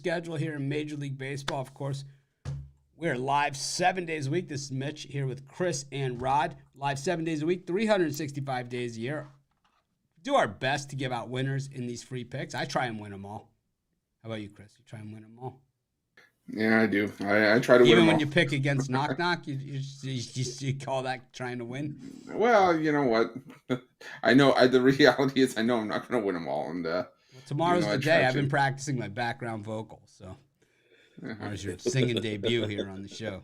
schedule here in Major League Baseball. Of course, we're live 7 days a week. This is Mitch here with Chris and Rod. Live 7 days a week, 365 days a year. Do our best to give out winners in these free picks. I try and win them all. How about you, Chris? You try and win them all? Yeah, I do. I try to win them all. Even when you pick against Knock Knock, you call that trying to win? Well, you know what? I know. The reality is I know I'm not going to win them all. And tomorrow's the day. I've been practicing my background vocals, so tomorrow's your singing debut here on the show.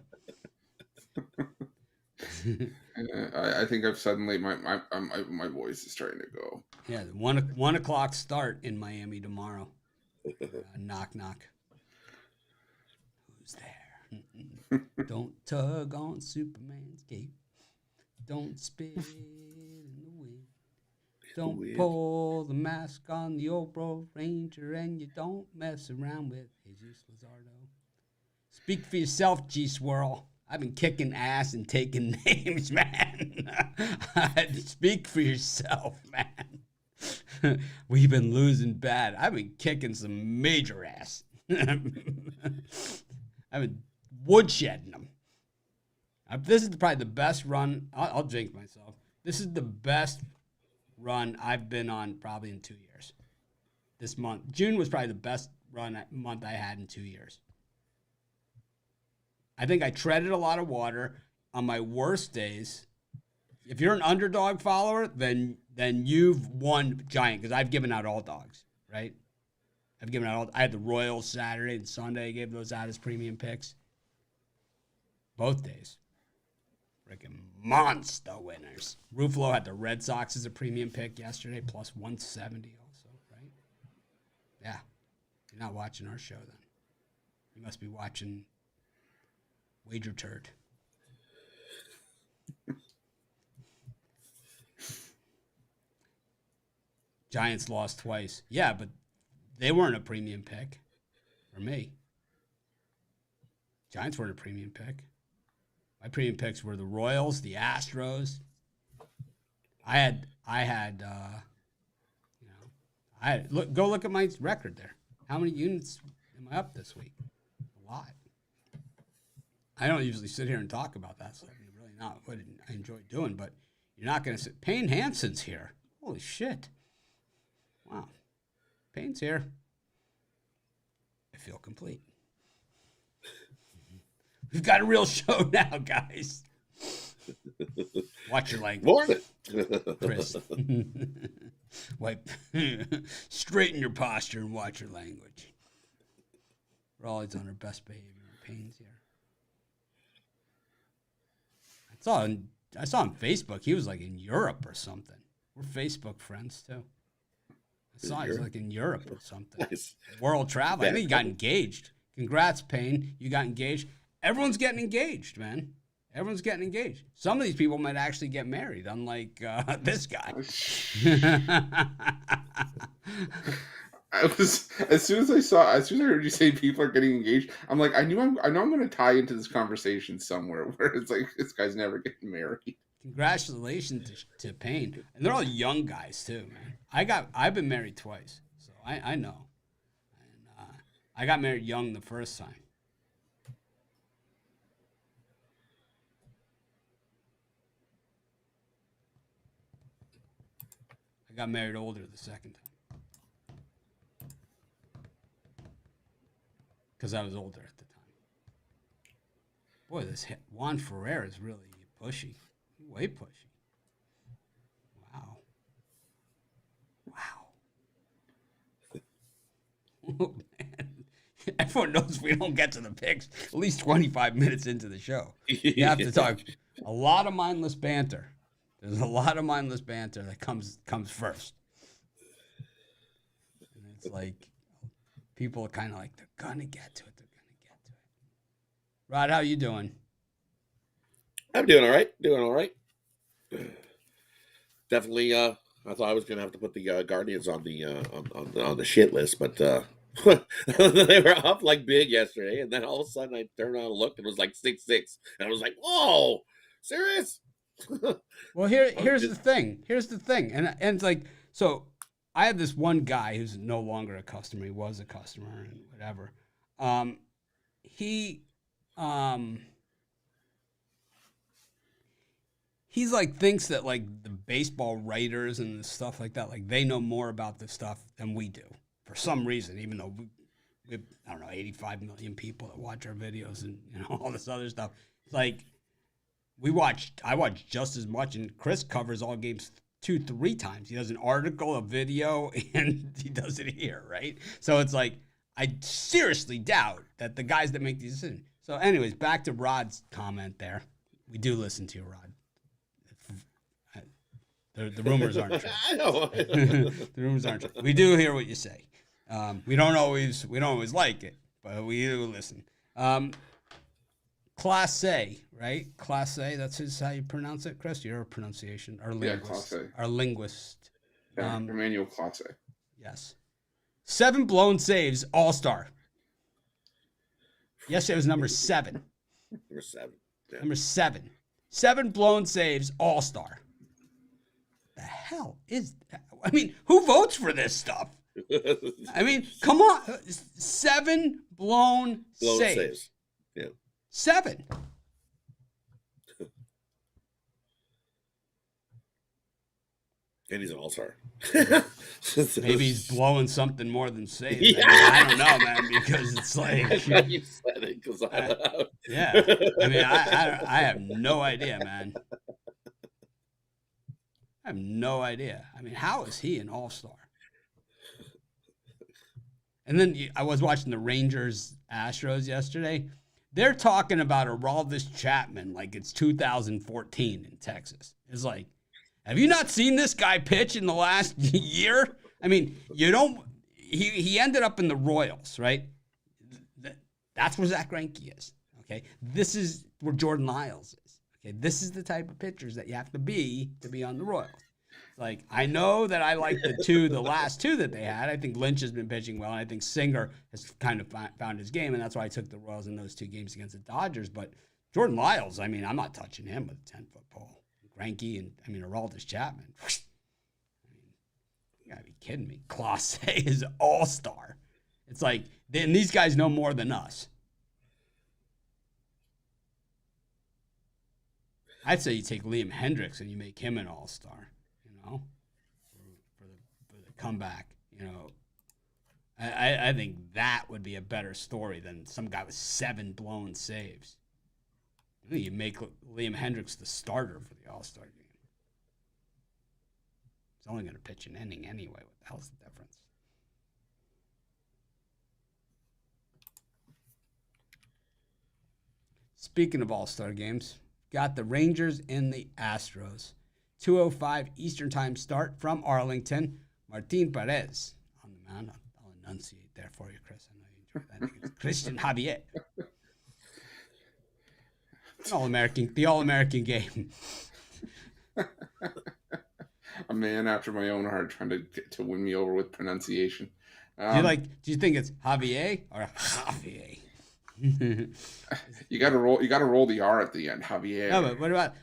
I think I've suddenly my voice is starting to go. Yeah, the 1 o'clock start in Miami tomorrow. Knock knock. Who's there? Don't tug on Superman's cape. Don't spit in the wind. Don't pull the mask on the old Road Ranger, and you don't mess around with Jesus Luzardo. Speak for yourself, G Swirl. I've been kicking ass and taking names, man. Speak for yourself, man. We've been losing bad. I've been kicking some major ass. I've been woodshedding them. This is probably the best run. I'll jinx myself. This is the best run I've been on probably in 2 years. This month. June was probably the best month I had in 2 years. I think I treaded a lot of water on my worst days. If you're an underdog follower, then you've won giant, because I've given out all dogs, right? I've given out all. I had the Royals Saturday and Sunday. I gave those out as premium picks. Both days. Freaking monster winners. Ruffalo had the Red Sox as a premium pick yesterday, plus 170 also, right? Yeah. You're not watching our show then. You must be watching Wager Turd. Giants lost twice. Yeah, but they weren't a premium pick for me. Giants weren't a premium pick. My premium picks were the Royals, the Astros. Go look at my record there. How many units am I up this week? A lot. I don't usually sit here and talk about that, so I mean, really not what I enjoy doing, but you're not going to sit. Payne Hanson's here. Holy shit. Wow. Payne's here. I feel complete. We've got a real show now, guys. Watch your language. Morning. Chris. Straighten your posture and watch your language. We're always on our best behavior. Payne's here. I saw on Facebook, he was like in Europe or something. We're Facebook friends too. I saw he was like in Europe or something. Nice. World travel. I think he got engaged. Congrats, Payne. You got engaged. Everyone's getting engaged, man. Everyone's getting engaged. Some of these people might actually get married, unlike this guy. As soon as I heard you say people are getting engaged, I'm like, I know I'm going to tie into this conversation somewhere where it's like this guy's never getting married. Congratulations to Payne, and they're all young guys too, man. I've been married twice, so I know. And I got married young the first time. I got married older the second time. Because I was older at the time. Boy, this Juan Ferrer is really pushy. Way pushy. Wow. Oh, man. Everyone knows we don't get to the picks at least 25 minutes into the show. You have to talk a lot of mindless banter. There's a lot of mindless banter that comes first. And it's like people are kind of like, they're going to get to it. Rod, how you doing? I'm doing all right. Definitely, I thought I was going to have to put the Guardians on the shit list, but they were up like big yesterday, and then all of a sudden I turned on and looked, and it was like 6-6, and I was like, whoa, serious? Well, here's the thing. And it's like, so I have this one guy who's no longer a customer. He was a customer and whatever. He he's like thinks that like the baseball writers and the stuff like that, like they know more about this stuff than we do for some reason, even though we I don't know, 85 million people that watch our videos and all this other stuff. It's like I watch just as much, and Chris covers all games 2-3 times. He does an article, a video, and he does it here, right? So it's like I seriously doubt that the guys that make these decisions. So anyways, back to Rod's comment there. We do listen to you, Rod. The rumors aren't true. I know. The rumors aren't true. We do hear what you say. We don't always like it, but we do listen. Class A, right? Class A. That's how you pronounce it, Chris. Your pronunciation. Our linguist. Yeah, Class A. Our linguist. Emmanuel Class A. Yes. 7 blown saves, All-Star. Yesterday was number 7. Number 7. Yeah. Number 7. 7 blown saves, All-Star. The hell is that? I mean, who votes for this stuff? I mean, come on. 7 blown saves. Yeah. 7. And he's an all-star. Maybe he's blowing something more than saves. Yeah. I don't know, man, because it's like... You said it because yeah. I mean, I have no idea, man. I have no idea. I mean, how is he an all-star? And then I was watching the Rangers-Astros yesterday. They're talking about Aroldis Chapman like it's 2014 in Texas. It's like, have you not seen this guy pitch in the last year? I mean, you don't. He ended up in the Royals, right? That's where Zach Greinke is. Okay, this is where Jordan Lyles is. Okay, this is the type of pitchers that you have to be on the Royals. Like, I know that I like the last two that they had. I think Lynch has been pitching well, and I think Singer has kind of found his game, and that's why I took the Royals in those 2 games against the Dodgers. But Jordan Lyles, I mean, I'm not touching him with a 10-foot pole. Greinke and, Aroldis Chapman. I mean, you gotta be kidding me. Class A is all-star. It's like, and these guys know more than us. I'd say you take Liam Hendricks and you make him an all-star, for the comeback, I think that would be a better story than some guy with 7 blown saves. I think you make Liam Hendricks the starter for the All-Star game. He's only going to pitch an inning anyway. What the hell's the difference? Speaking of All-Star games, got the Rangers and the Astros. 2:05 Eastern Time start from Arlington. Martin Perez on the mound. I'll enunciate there for you, Chris. I know you enjoy that. It's Christian Javier. The All-American game. A man after my own heart, trying to win me over with pronunciation. Do you think it's Javier or Javier? You got to roll the R at the end, Javier. No, but what about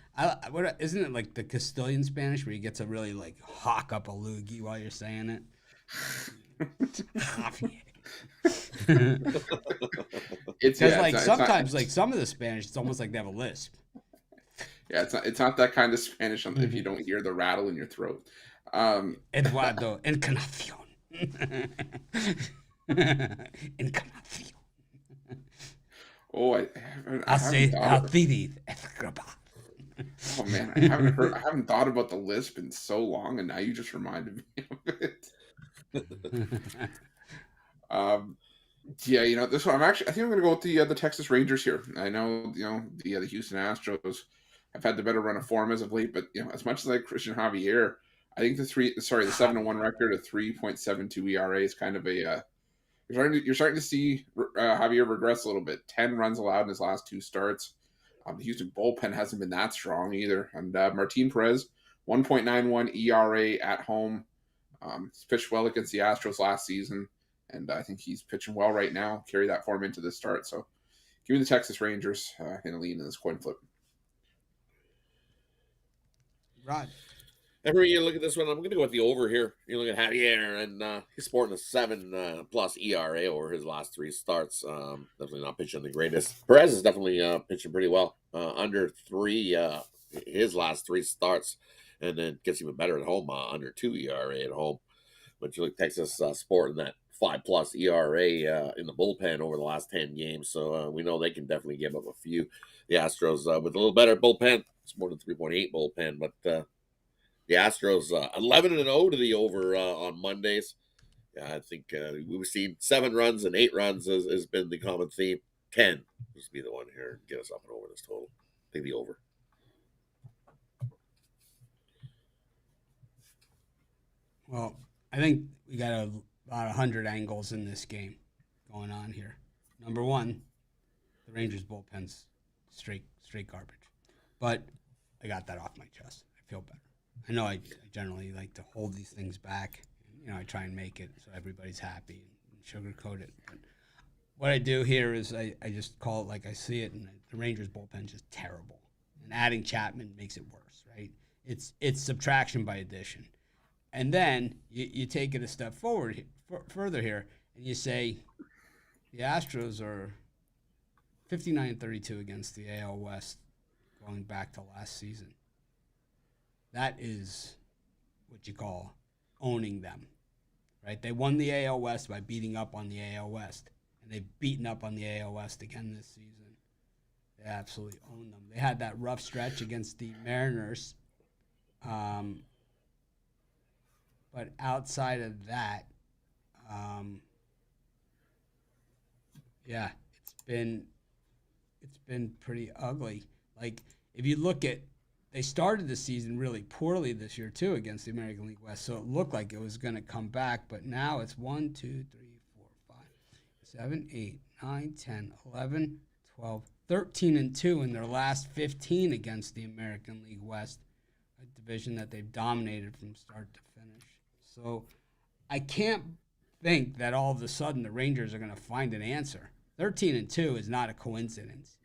isn't it like the Castilian Spanish where you get to really like hawk up a loogie while you're saying it? Javier. It's like sometimes like some of the Spanish, it's almost like they have a lisp. Yeah, it's not that kind of Spanish if you don't hear the rattle in your throat. Eduardo Encarnacion. Encarnacion. Oh, I haven't oh man, I haven't thought about the lisp in so long, and now you just reminded me of it. Yeah, this one I think I'm going to go with the Texas Rangers here. I know, the Houston Astros have had the better run of form as of late, but as much as I like Christian Javier, I think the 7-1 record, a 3.72 ERA is kind of a you're starting to see Javier regress a little bit. 10 runs allowed in his last 2 starts. The Houston bullpen hasn't been that strong either. And Martin Perez, 1.91 ERA at home. He's pitched well against the Astros last season, and I think he's pitching well right now. Carry that form into the start. So give me the Texas Rangers in a lean in this coin flip. Right. Every year, look at this one. I'm going to go with the over here. You look at Javier, and he's sporting a 7+ ERA over his last 3 starts. Definitely not pitching the greatest. Perez is definitely pitching pretty well. Under 3 his last 3 starts, and then gets even better at home. Under 2 ERA at home. But you look Texas sporting that 5+ ERA in the bullpen over the last 10 games. So we know they can definitely give up a few. The Astros with a little better bullpen. It's more than 3.8 bullpen, but the Astros 11-0 to the over on Mondays. Yeah, I think we've seen 7 runs and 8 runs has been the common theme. 10 must be the one here. Get us up and over this total. I think the over. Well, I think we got about 100 angles in this game going on here. Number one, the Rangers bullpen's straight garbage. But I got that off my chest. I feel better. I know I generally like to hold these things back. You know, I try and make it so everybody's happy and sugarcoat it. But what I do here is I just call it like I see it, and the Rangers bullpen's just terrible. And adding Chapman makes it worse, right? It's subtraction by addition. And then you take it a step forward, further here, and you say the Astros are 59-32 against the AL West going back to last season. That is what you call owning them, right? They won the AL West by beating up on the AL West, and they've beaten up on the AL West again this season. They absolutely own them. They had that rough stretch against the Mariners. But outside of that, yeah, it's been pretty ugly. Like, if you look at, they started the season really poorly this year too against the American League West, so it looked like it was going to come back. But now it's 1, 2, 3, 4, 5, 7, 8, 9, 10, 11, 12, 13-2 in their last 15 against the American League West, a division that they've dominated from start to finish. So I can't think that all of a sudden the Rangers are going to find an answer. 13-2 is not a coincidence.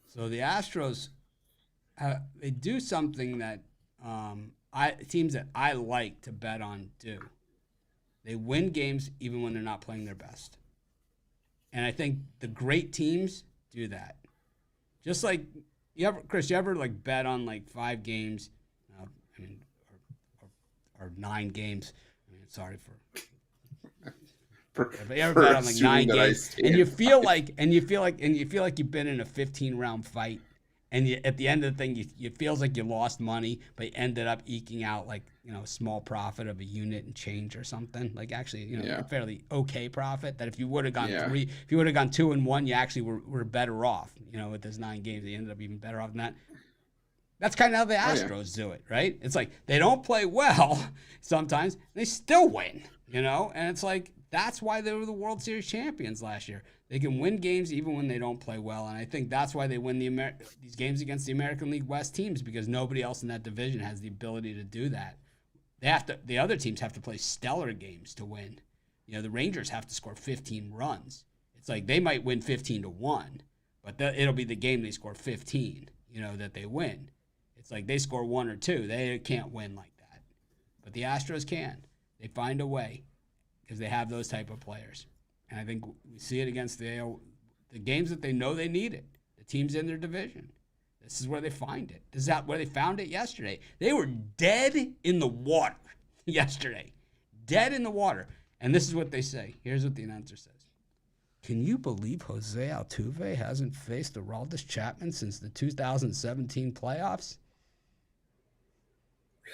So the Astros, they do something that teams that I like to bet on do. They win games even when they're not playing their best. And I think the great teams do that. Just like, Chris, you ever like bet on like 5 games? Or 9 games. I mean, sorry but you ever bet on like 9 games, and you feel like you've been in a 15-round fight, and at the end of the thing, it feels like you lost money, but you ended up eking out like a small profit of a unit and change or something. Like actually, a fairly okay profit. That if you would have gone 2-1, you actually were better off. With those 9 games, they ended up even better off than that. That's kind of how the Astros do it, right? It's like they don't play well sometimes, they still win, And it's like that's why they were the World Series champions last year. They can win games even when they don't play well, and I think that's why they win these games against the American League West teams, because nobody else in that division has the ability to do that. The other teams have to play stellar games to win. The Rangers have to score 15 runs. It's like they might win 15-1, but it'll be the game they score 15, that they win. It's like they score 1 or 2. They can't win like that. But the Astros can. They find a way because they have those type of players. And I think we see it against the games that they know they need it, the teams in their division. This is where they find it. This is where they found it yesterday. They were dead in the water yesterday. Dead in the water. And this is what they say. Here's what the announcer says. Can you believe Jose Altuve hasn't faced Aroldis Chapman since the 2017 playoffs?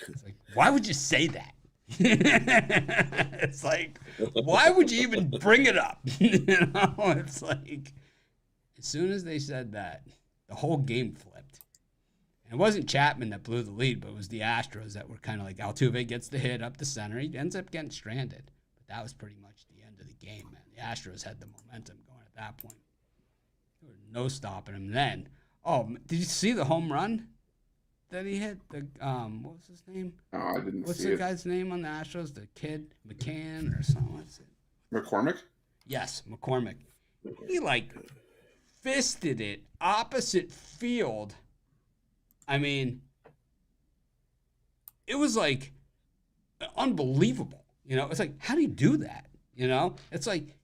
It's like, why would you say that? It's like, why would you even bring it up? It's like, as soon as they said that, the whole game flipped. And it wasn't Chapman that blew the lead, but it was the Astros that were kind of like, Altuve gets the hit up the center. He ends up getting stranded. But that was pretty much the end of the game, man. The Astros had the momentum going at that point. There was no stopping him then. Oh, did you see the home run that he hit? What was his name? Oh, I didn't see it. What's the guy's name on the Astros? The kid, McCann or something? What's it? McCormick? Yes, McCormick. He fisted it opposite field. I mean, it was like unbelievable. It's like, how do you do that? It's like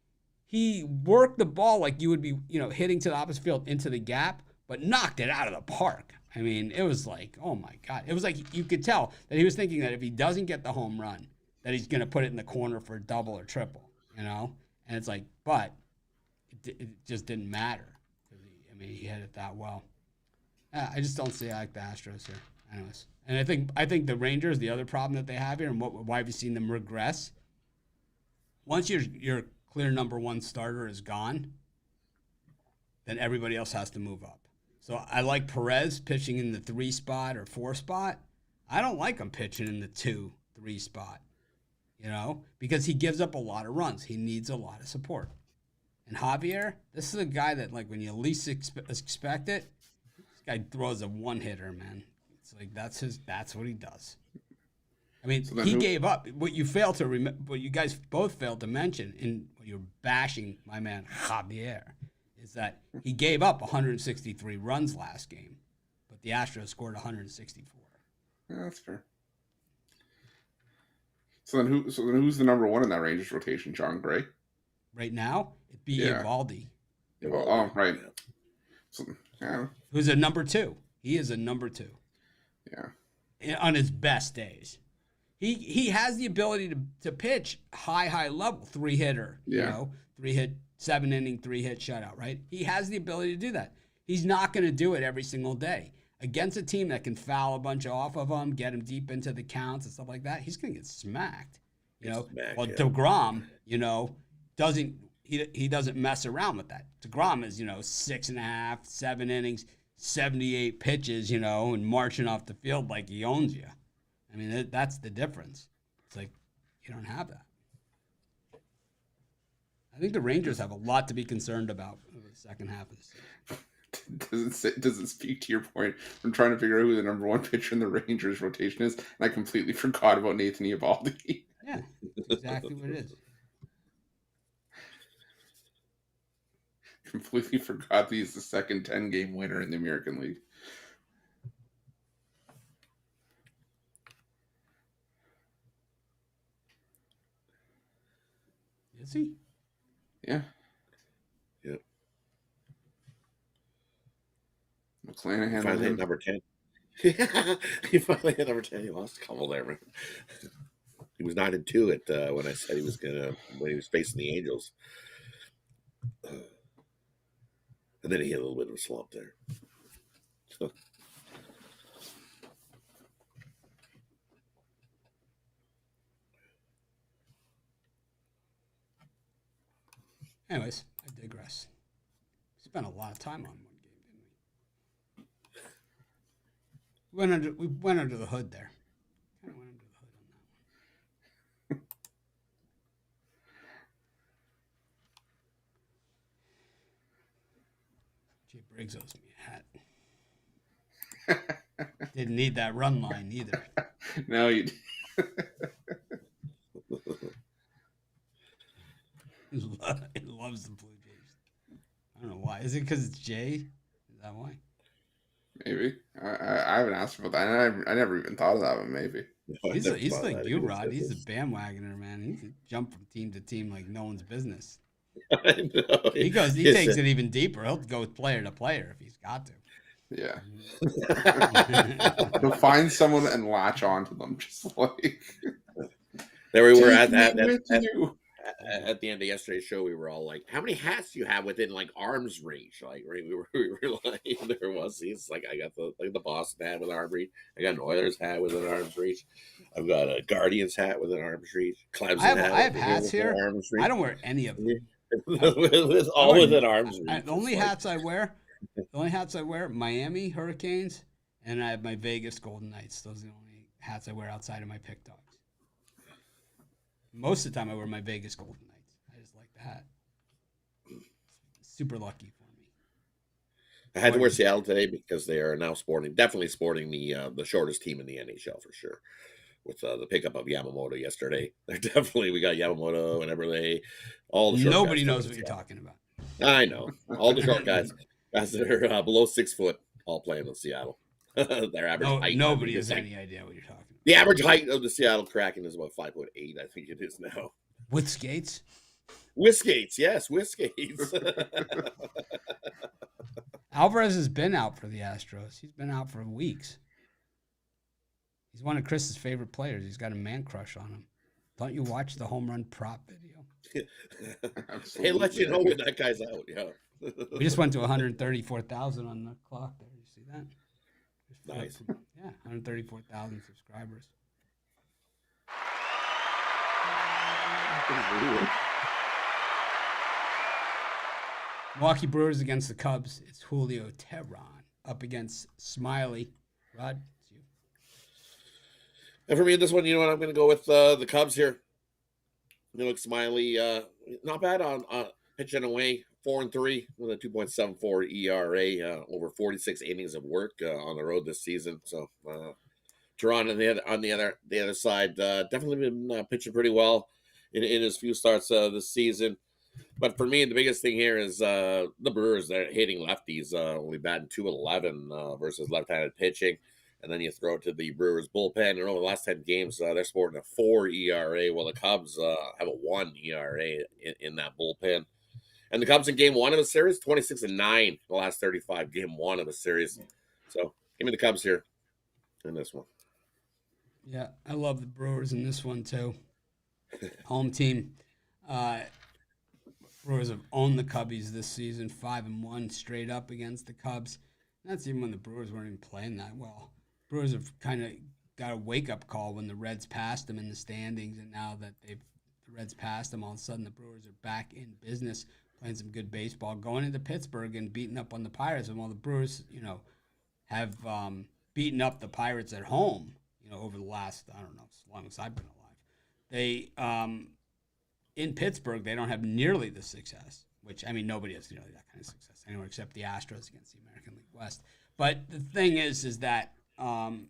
he worked the ball like you would be, hitting to the opposite field into the gap, but knocked it out of the park. I mean, it was like, oh my God. It was like you could tell that he was thinking that if he doesn't get the home run, that he's going to put it in the corner for a double or triple, And it's like, but it just didn't matter. He hit it that well. I just don't see I like the Astros here. Anyways. And I think the Rangers, the other problem that they have here, and why have you seen them regress? Once your clear number one starter is gone, then everybody else has to move up. So I like Perez pitching in the 3 spot or 4 spot. I don't like him pitching in the 2-3 spot, because he gives up a lot of runs. He needs a lot of support. And Javier, this is a guy that, like, when you least expect it, this guy throws a one-hitter, man. It's like that's what he does. I mean, so he gave up. What you guys both failed to mention, and you're bashing my man Javier, is that he gave up 163 runs last game, but the Astros scored 164. Yeah, that's fair. So then who's the number one in that Rangers rotation? John Gray? Right now, it'd be Eovaldi. Oh, right. So, yeah. Who's a number 2? He is a number 2. Yeah. On his best days. He has the ability to pitch high level, 3-hitter, 3-hit, 7-inning, 3-hit shutout, right? He has the ability to do that. He's not going to do it every single day. Against a team that can foul a bunch off of him, get him deep into the counts and stuff like that, he's going to get smacked. DeGrom, he doesn't mess around with that. DeGrom is, 6.5, 7 innings, 78 pitches, and marching off the field like he owns you. I mean, that's the difference. It's like, you don't have that. I think the Rangers have a lot to be concerned about in the second half of the season. Does it speak to your point? I'm trying to figure out who the number one pitcher in the Rangers rotation is, and I completely forgot about Nathan Eovaldi. Yeah, that's exactly what it is. Completely forgot he's the second 10-game winner in the American League. Is he? Yeah. Yep. McClanahan finally hit number 10. He finally hit number 10. He lost a couple there, man. He was 9-2 at when I said when he was facing the Angels. And then he hit a little bit of a slump there. So. Anyways, I digress. We spent a lot of time on one game, didn't we? We went under the hood there. Kind of went under the hood on that one. Jay Briggs owes me a hat. Didn't need that run line either. No, you. He loves the Blue Jays. I don't know why. Is it because it's Jay? Is that why? Maybe. I haven't asked about that. I never even thought of that one. Maybe. He's like you, Rod. He's a bandwagoner, man. He can jump from team to team like no one's business. I know. He takes it even deeper. He'll go player to player if he's got to. Yeah. He'll find someone and latch onto them, just like. There we were at the end of yesterday's show. We were all like, "How many hats do you have within like arm's reach?" Like we were like, there was. He's like, I got the Boston hat with arm's reach. I got an Oilers hat within arm's reach. I've got a Guardians hat within arm's reach. Clemson hat. I have hats here. I don't wear any of them. With all within arm's reach. The only hats I wear, Miami Hurricanes, and I have my Vegas Golden Knights. Those are the only hats I wear outside of my pick dogs. Most of the time I wear my Vegas Golden Knights. I just like the hat. Super lucky for me. I had to wear Seattle today because they are now definitely sporting the shortest team in the NHL for sure. With the pickup of Yamamoto yesterday. We got Yamamoto and Eberle. All the short Nobody guys knows what you're talking about. I know. All the short guys that are below 6 foot, all playing in Seattle. Their average height. Nobody has any idea what you're talking about. The average height of the Seattle Kraken is about 5'8", I think it is now. With skates? With skates, yes, with skates. Alvarez has been out for the Astros. He's been out for weeks. He's one of Chris's favorite players. He's got a man crush on him. Don't you watch the home run prop video? They let you know when that guy's out, yeah. We just went to 134,000 on the clock there. You see that? Nice. Yeah, 134,000 subscribers. Milwaukee Brewers against the Cubs. It's Julio Teheran up against Smiley. Rod, it's you. And for me in this one, you know what? I'm going to go with the Cubs here. You look Smiley, not bad on pitching away, 4-3 with a 2.74 ERA, over 46 innings of work on the road this season. So Teheran on the other side, definitely been pitching pretty well in his few starts this season. But for me, the biggest thing here is the Brewers. They're hitting lefties. Only batting 2-11 versus left-handed pitching. And then you throw it to the Brewers bullpen. And over the last 10 games, they're sporting a 4 ERA, while the Cubs have a 1 ERA in that bullpen. And the Cubs in game one of the series, 26-9 the last 35, game one of the series. So give me the Cubs here in this one. Yeah, I love the Brewers in this one too. Home team. Brewers have owned the Cubbies this season, 5-1 straight up against the Cubs. And that's even when the Brewers weren't even playing that well. Brewers have kind of got a wake-up call when the Reds passed them in the standings, and now that the Reds passed them, all of a sudden the Brewers are back in business, playing some good baseball, going into Pittsburgh and beating up on the Pirates. And while the Brewers, have beaten up the Pirates at home, over the last, I don't know, as long as I've been alive, they in Pittsburgh, they don't have nearly the success, which, nobody has nearly that kind of success anywhere except the Astros against the American League West. But the thing is that the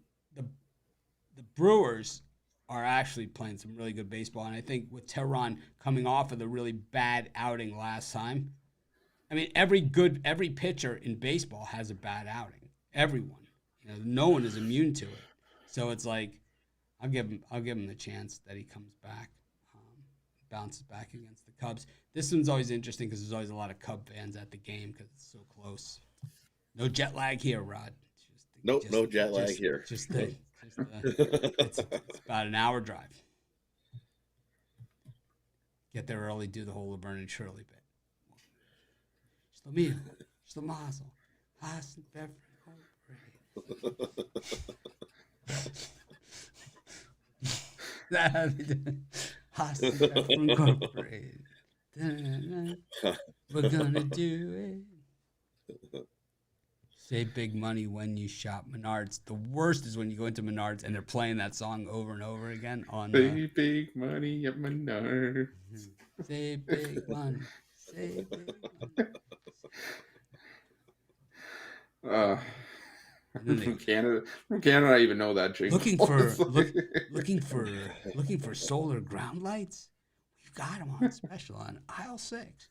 Brewers are actually playing some really good baseball. And I think with Teheran coming off of the really bad outing last time, every pitcher in baseball has a bad outing. Everyone. No one is immune to it. So it's like, I'll give him the chance that he comes back. Bounces back against the Cubs. This one's always interesting because there's always a lot of Cub fans at the game because it's so close. No jet lag here, Rod. No jet lag here. It's about an hour drive. Get there early, do the whole Laverne and Shirley bit. Shlomil, Shlomazel, Haas and Beverly. Haas and Beverly Incorporated. We're gonna do it. Save big money when you shop Menards. The worst is when you go into Menards and they're playing that song over and over again on. Save big money at Menards. Save big money. Save big money. From Canada, I even know that jingle. Looking for solar ground lights. We've got them on special on aisle 6.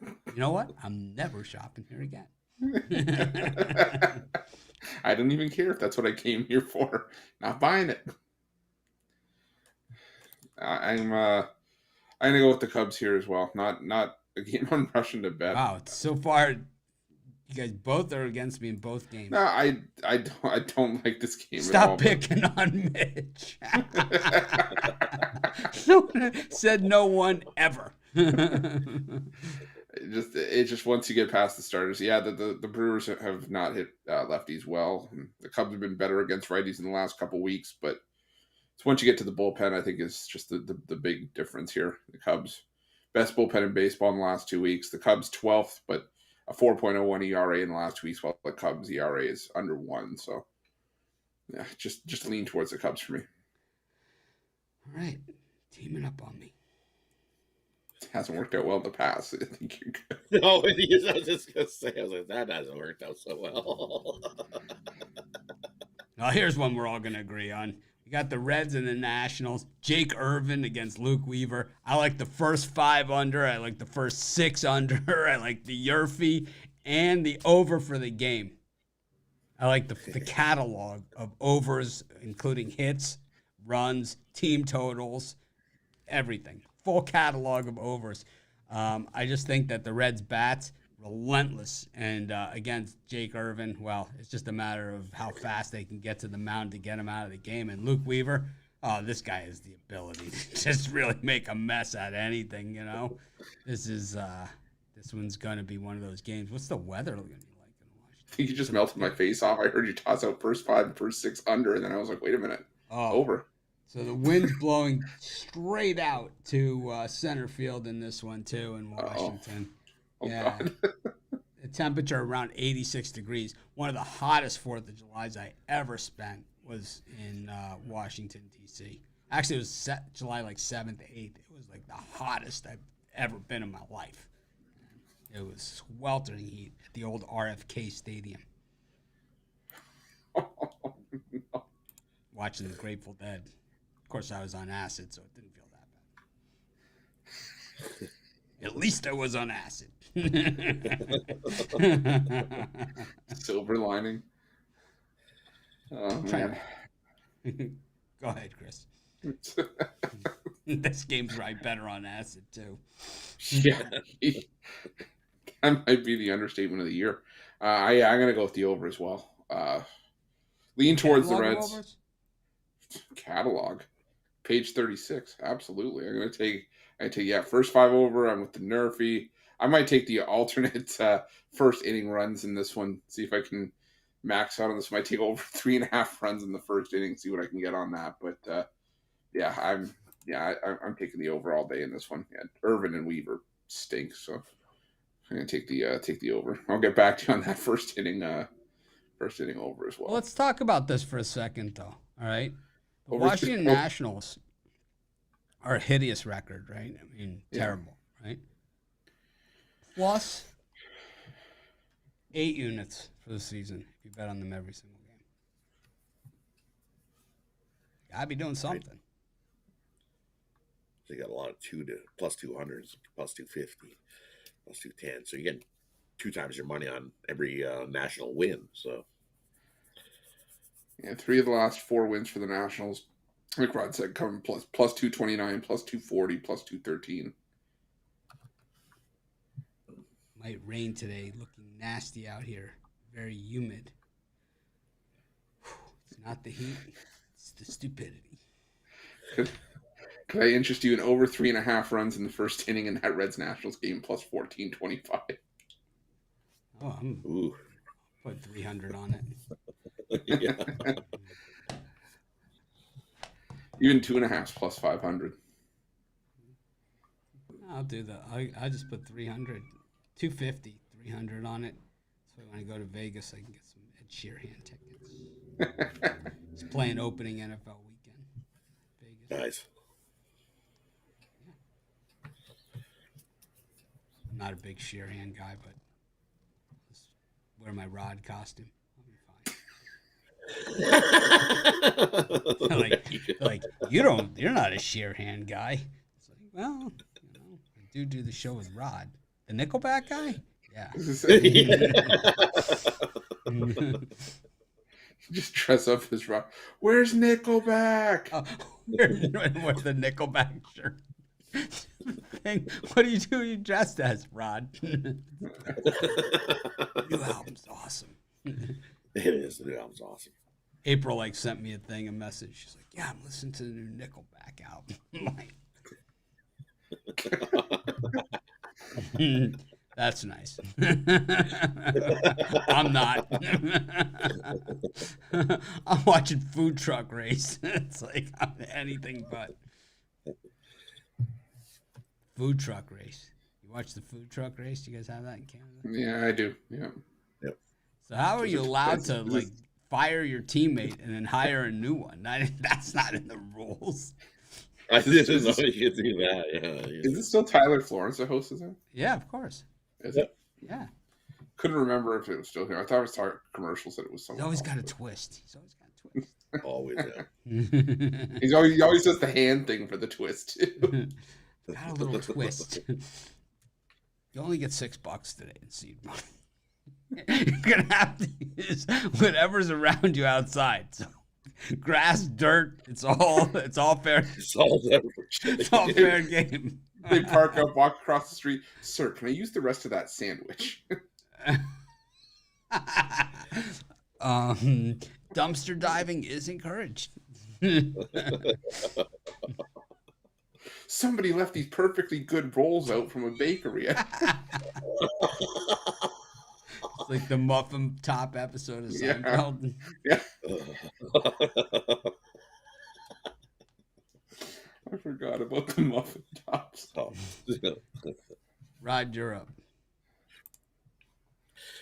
You know what? I'm never shopping here again. I don't even care if that's what I came here for. Not buying it. I'm gonna go with the Cubs here as well. Not a game I'm rushing to bet. Wow, so far you guys both are against me in both games. No, I don't like this game. Stop picking on Mitch. Said no one ever. It's just once you get past the starters, the Brewers have not hit lefties well. The Cubs have been better against righties in the last couple weeks, but it's once you get to the bullpen, I think is just the big difference here. The Cubs, best bullpen in baseball in the last 2 weeks. The Cubs 12th, but a 4.01 ERA in the last 2 weeks, while the Cubs ERA is under 1. So, yeah, just lean towards the Cubs for me. All right, teaming up on me. It hasn't worked out well in the past. I think you're good. No, I was just going to say, I was like, that hasn't worked out so well. Now, here's one we're all going to agree on. We got the Reds and the Nationals. Jake Irvin against Luke Weaver. I like the first 5 under. I like the first 6 under. I like the Yerfie and the over for the game. I like the catalog of overs, including hits, runs, team totals, everything. Full catalog of overs. I just think that the Reds' bats, relentless. And against Jake Irvin, well, it's just a matter of how fast they can get to the mound to get him out of the game. And Luke Weaver, oh, this guy has the ability to just really make a mess out of anything, you know. This one's going to be one of those games. What's the weather going to be like in Washington? I think you just melted my face off. I heard you toss out first 5 and first 6 under, and then I was like, wait a minute. Over. So the wind's blowing straight out to center field in this one, too, in Washington. Oh, yeah. God. The temperature around 86 degrees. One of the hottest 4th of Julys I ever spent was in Washington, D.C. Actually, it was July like 7th, 8th. It was like the hottest I've ever been in my life. It was sweltering heat at the old RFK Stadium. Oh, no. Watching the Grateful Dead. Of course, I was on acid, so it didn't feel that bad. At least I was on acid. Silver lining. Oh, man. Go ahead, Chris. This game's right better on acid, too. Yeah. That might be the understatement of the year. I'm going to go with the over as well. Lean towards the Reds. Overs? Catalog. Page 36. Absolutely. I'm going to take, first 5 over. I'm with the Nerfy. I might take the alternate first inning runs in this one. See if I can max out on this. Might take over 3.5 runs in the first inning. See what I can get on that. But I'm taking the over all day in this one. Yeah, Irvin and Weaver stink. So I'm going to take the over. I'll get back to you on that first inning over as well. Well, let's talk about this for a second, though. All right. The Over- Washington Nationals are a hideous record, right? I mean, terrible, right? Plus 8 units for the season if you bet on them every single game. I'd be doing something. So you got a lot of plus 200s, plus 250, plus 210. So you get 2 times your money on every national win. So. Yeah, 3 of the last 4 wins for the Nationals. Like Rod said, coming plus 229, plus 240, plus 213. Might rain today. Looking nasty out here. Very humid. It's not the heat. It's the stupidity. Could I interest you in over 3.5 runs in the first inning in that Reds Nationals game, plus 1425? Oh, I'm put 300 on it. Yeah. Even 2.5 plus 500. I'll do that. I just put 300, 250, 300 on it. So when I go to Vegas, I can get some Ed Sheeran tickets. He's playing opening NFL weekend. Vegas. Nice. I'm not a big Sheeran guy, but I'll just wear my Rod costume. like you're not a Sheeran guy. It's like, well, I do the show with Rod, the Nickelback guy. Yeah. Just dress up as Rod. Where's Nickelback? Wear the Nickelback shirt. What do you do? You dressed as Rod. New album's awesome. It is. The new album's awesome. April sent me a message. She's like, "Yeah, I'm listening to the new Nickelback album." That's nice. I'm not. I'm watching Food Truck Race. It's like I'm anything but. Food Truck Race. You watch the Food Truck Race? You guys have that in Canada? Yeah, I do. Yeah. Yep. So how are you allowed to fire your teammate and then hire a new one? That's not in the rules. I didn't know you could do that. Yeah. Is it still Tyler Florence that hosts it? Yeah, of course. Is it? Yeah. Couldn't remember if it was still here. I thought it was commercials that it was someone. He's always else, got a but- twist. He's always got a twist. Always. Yeah. He always does the hand thing for the twist too. Got a little twist. You only get $6 today in seed money. You're gonna have to use whatever's around you outside. So grass, dirt, it's all fair. It's all It's all fair game. They park up, walk across the street. Sir, can I use the rest of that sandwich? Dumpster diving is encouraged. Somebody left these perfectly good rolls out from a bakery. It's like the muffin top episode of Seinfeld. Yeah. I forgot about the muffin tops. Rod, you're up.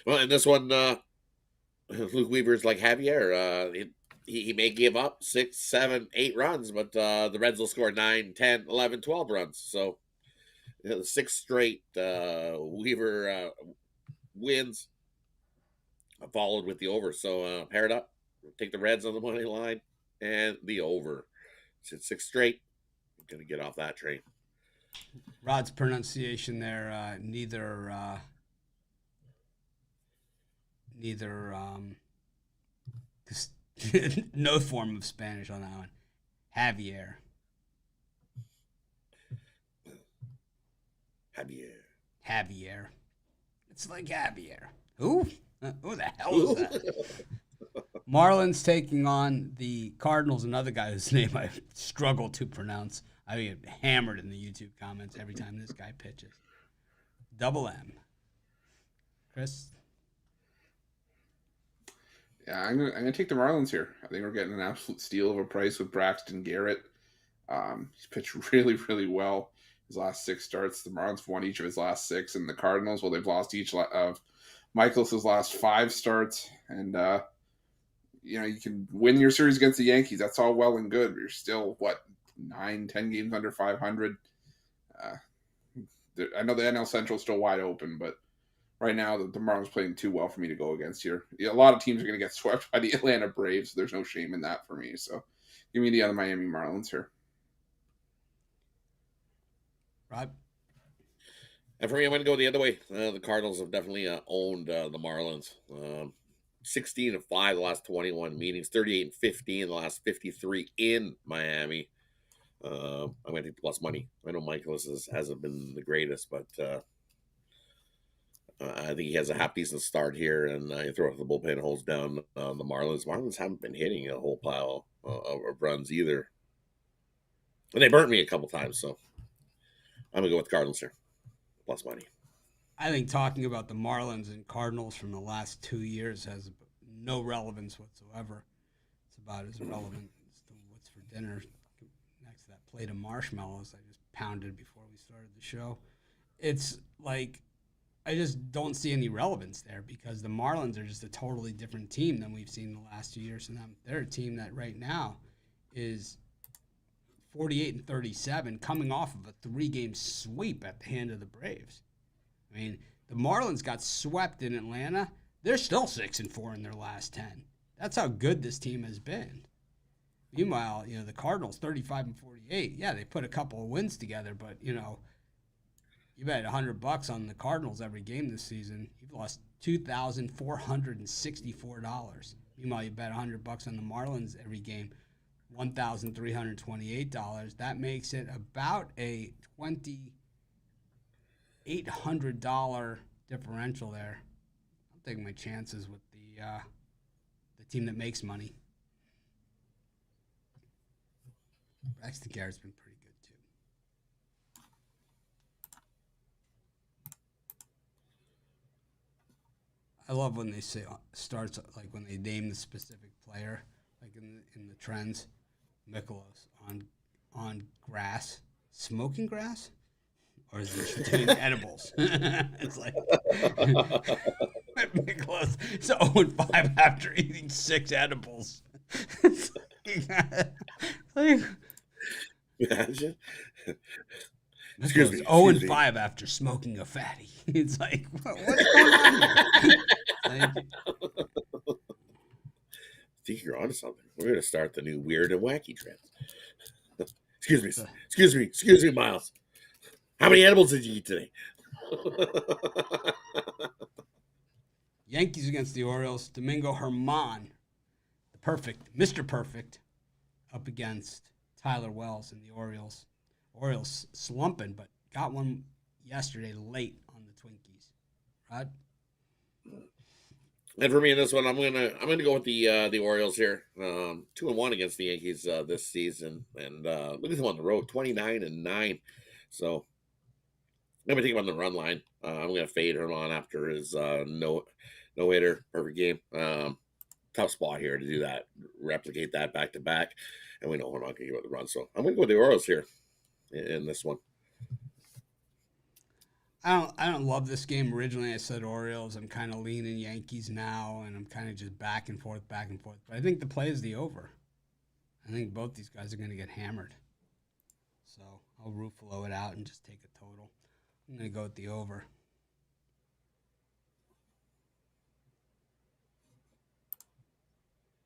Well, in this one, Luke Weaver's like Javier. He may give up 6, 7, 8 runs, but the Reds will score 9, 10, 11, 12 runs. So the 6th straight Weaver wins, followed with the over. So pair it up, take the Reds on the money line and the over. It's 6 straight. I'm going to get off that train. Rod's pronunciation there, neither no form of Spanish on that one. Javier. It's like Javier. Who? Who the hell is that? Marlins taking on the Cardinals, another guy whose name I struggle to pronounce. I get hammered in the YouTube comments every time this guy pitches. Double M. Chris? Yeah, I'm gonna take the Marlins here. I think we're getting an absolute steal of a price with Braxton Garrett. He's pitched really, really well his last 6 starts. The Marlins won each of his last 6, and the Cardinals, well, they've lost each of Michaelis' last 5 starts. And you can win your series against the Yankees. That's all well and good. But you're still 9, 10 games under 500. I know the NL Central is still wide open, but right now the Marlins playing too well for me to go against here. A lot of teams are going to get swept by the Atlanta Braves. So there's no shame in that for me. So give me the other Miami Marlins here. Rod? And for me, I'm going to go the other way. The Cardinals have definitely owned the Marlins. 16-5 the last 21 meetings, 38-15 the last 53 in Miami. I'm going to take the plus money. I know Michaelis hasn't been the greatest, but I think he has a half decent start here, and I throw out the bullpen holds down the Marlins. Marlins haven't been hitting a whole pile of runs either. And they burnt me a couple times, so I'm going to go with the Cardinals here. Plus money. I think talking about the Marlins and Cardinals from the last 2 years has no relevance whatsoever. It's about as relevant as to what's for dinner next to that plate of marshmallows I just pounded before we started the show. It's like I just don't see any relevance there because the Marlins are just a totally different team than we've seen the last 2 years from them. They're a team that right now is 48-37, coming off of a 3-game sweep at the hand of the Braves. I mean, the Marlins got swept in Atlanta. They're still 6-4 in their last 10. That's how good this team has been. Meanwhile, the Cardinals 35-48. Yeah, they put a couple of wins together, but you bet $100 on the Cardinals every game this season. You've lost $2,464. Meanwhile, you bet $100 on the Marlins every game. $1,328. That makes it about a $2,800 differential there. I'm taking my chances with the team that makes money. Braxton Garrett's been pretty good too. I love when they say starts like when they name the specific player, like in the trends. Mikolas on grass, smoking grass, or is it doing edibles? It's like Mikolas is 0-5 after eating 6 edibles. It's like, Imagine. Excuse me. 0-5 after smoking a fatty. It's like what's going on here? Like, I think you're onto something. We're going to start the new weird and wacky trend. Excuse me, Miles. How many edibles did you eat today? Yankees against the Orioles. Domingo Germán, the perfect, Mr. Perfect, up against Tyler Wells and the Orioles. Orioles slumping, but got one yesterday late on the Twinkies. Rod? And for me in this one, I'm gonna go with the Orioles here. 2-1 against the Yankees this season, and look at them on the road, 29-9. So I'm gonna take him on the run line. I'm gonna fade Herman after his no hitter, perfect game. Tough spot here to do that, replicate that back to back, and we know Herman can give it the run. So I'm gonna go with the Orioles here in this one. I don't love this game. Originally, I said Orioles. I'm kind of leaning Yankees now, and I'm kind of just back and forth. But I think the play is the over. I think both these guys are going to get hammered. So I'll Ruffalo it out and just take a total. I'm going to go with the over.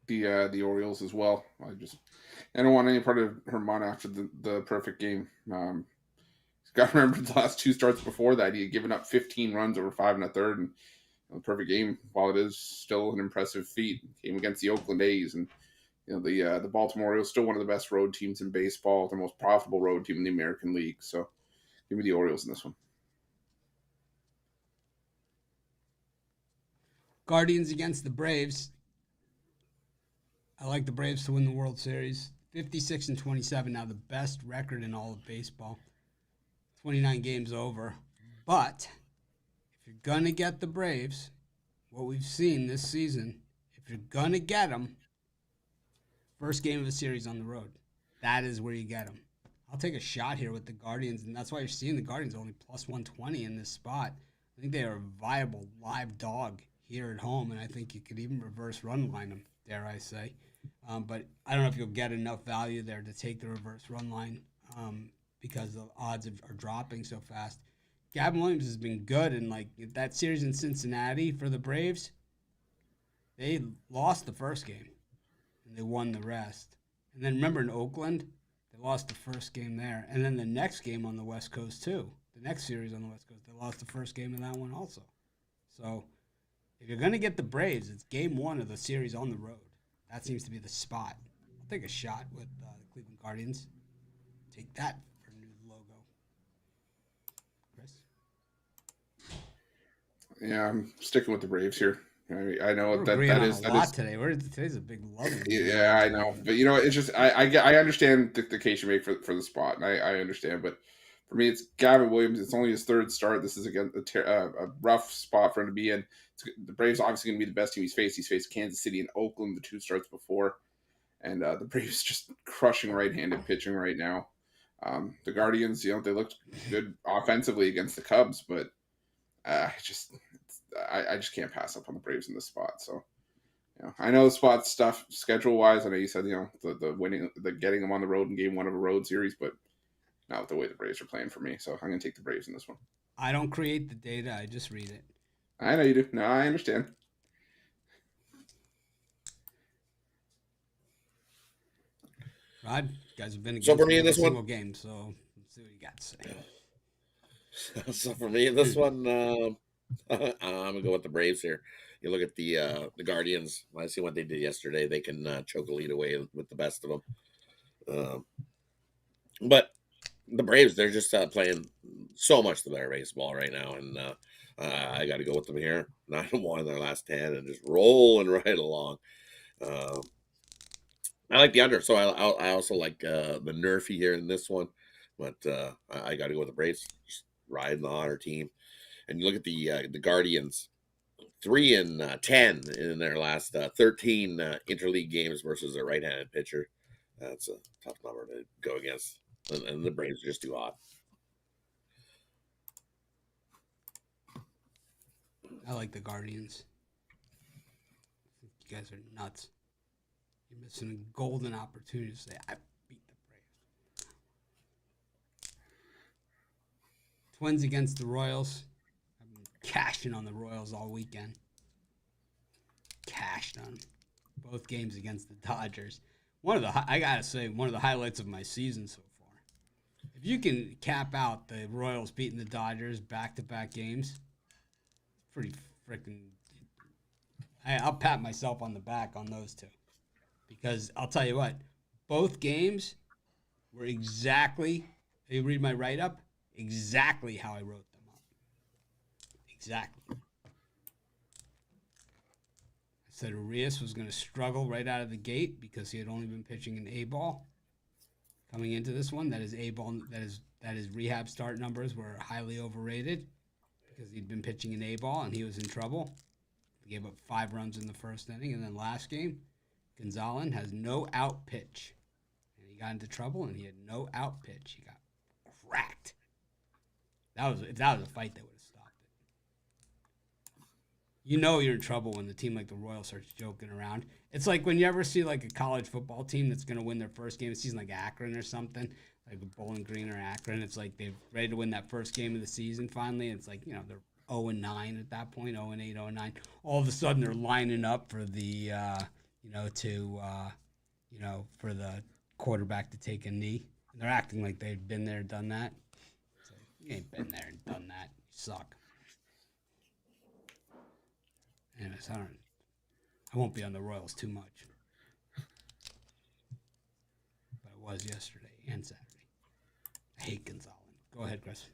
The Orioles as well. I don't want any part of Herman after the perfect game. Got to remember the last 2 starts before that, he had given up 15 runs over 5 1/3, and the perfect game, while it is still an impressive feat, came against the Oakland A's, and the Baltimore Orioles still one of the best road teams in baseball, the most profitable road team in the American League. So give me the Orioles in this one. Guardians against the Braves. I like the Braves to win the World Series. 56-27, now the best record in all of baseball. 29 games over. But if you're going to get the Braves, what we've seen this season, if you're going to get them, first game of the series on the road. That is where you get them. I'll take a shot here with the Guardians, and that's why you're seeing the Guardians only plus 120 in this spot. I think they are a viable live dog here at home, and I think you could even reverse run line them, dare I say. But I don't know if you'll get enough value there to take the reverse run line because the odds are dropping so fast. Gavin Williams has been good, and like that series in Cincinnati for the Braves, they lost the first game, and they won the rest. And then remember in Oakland, they lost the first game there. And then the next game on the West Coast, too. The next series on the West Coast, they lost the first game in that one also. So if you're going to get the Braves, it's game 1 of the series on the road. That seems to be the spot. I'll take a shot with the Cleveland Guardians. Take that for a new logo. Chris? Yeah, I'm sticking with the Braves here. I know We're that agreeing that on is a that lot is today. Today's a big love. yeah, I know, but it's just I understand the case you make for the spot, and I understand, but for me, it's Gavin Williams. It's only his 3rd start. This is again a rough spot for him to be in. The Braves obviously going to be the best team he's faced. He's faced Kansas City and Oakland the 2 starts before, and the Braves just crushing right-handed pitching right now. The Guardians, they looked good offensively against the Cubs, but I just can't pass up on the Braves in this spot. So I know the spot stuff schedule wise. I know you said the winning, the getting them on the road in game 1 of a road series, but not with the way the Braves are playing for me. So I'm going to take the Braves in this one. I don't create the data. I just read it. I know you do. No, I understand. Rod, you guys have been against So for me in every this one, single game, so let's see what you got to say. so for me in this one, I'm gonna go with the Braves here. You look at the Guardians. I see what they did yesterday. They can choke a lead away with the best of them. But the Braves, they're just playing so much the better baseball right now, and I got to go with them here. 9-1 in their last 10, and just rolling right along. I like the under, so I also like the Nerfy here in this one, but I got to go with the Braves, just riding the honor team. And you look at the Guardians, 3-10 in their last 13 interleague games versus a right-handed pitcher. That's a tough number to go against, and the Braves are just too hot. I like the Guardians. You guys are nuts. You're missing a golden opportunity to say, I beat the Braves. Twins against the Royals. I've been cashing on the Royals all weekend. Cashed on them. Both games against the Dodgers. I got to say, one of the highlights of my season so far. If you can cap out the Royals beating the Dodgers back-to-back games, pretty freaking I'll pat myself on the back on those two. Because I'll tell you what, both games were exactly, you read my write-up, exactly how I wrote them up. Exactly. I said Urias was going to struggle right out of the gate because he had only been pitching an A ball coming into this one. That is A ball. That his rehab start numbers were highly overrated because he'd been pitching an A ball and he was in trouble. He gave up 5 runs in the first inning, and then last game, Gonzalez has no out pitch. And he got into trouble, and he had no out pitch. He got cracked. If that was a fight, they would have stopped it. You know you're in trouble when the team like the Royals starts joking around. It's like when you ever see like a college football team that's going to win their first game of the season, like Akron or something, like Bowling Green or Akron. It's like they're ready to win that first game of the season finally. It's like, they're 0-9 at that point, 0-8, 0-9. All of a sudden, they're lining up for the, for the quarterback to take a knee. And they're acting like they've been there, done that. It's like, you ain't been there and done that. You suck. Anyways, I won't be on the Royals too much. But I was yesterday and Saturday. I hate Gonzalez. Go ahead, Chris.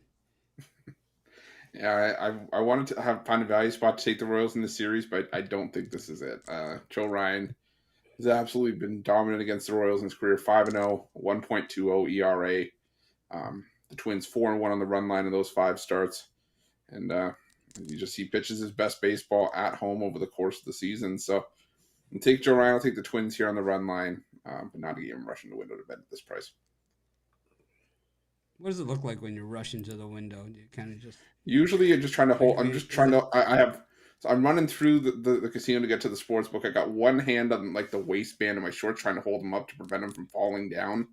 Yeah, I wanted to find a value spot to take the Royals in the series, but I don't think this is it. Joe Ryan has absolutely been dominant against the Royals in his career. 5-0, 1.20 ERA. The Twins 4-1 on the run line in those 5 starts, and he pitches his best baseball at home over the course of the season. So, I'll take Joe Ryan. I'll take the Twins here on the run line, but not to give him rushing the window to bet at this price. What does it look like when you're rushing to the window? Do you kind of just... Usually you're just trying to hold. I'm just trying to. I'm running through the casino to get to the sports book. I got one hand on like the waistband of my shorts, trying to hold them up to prevent them from falling down.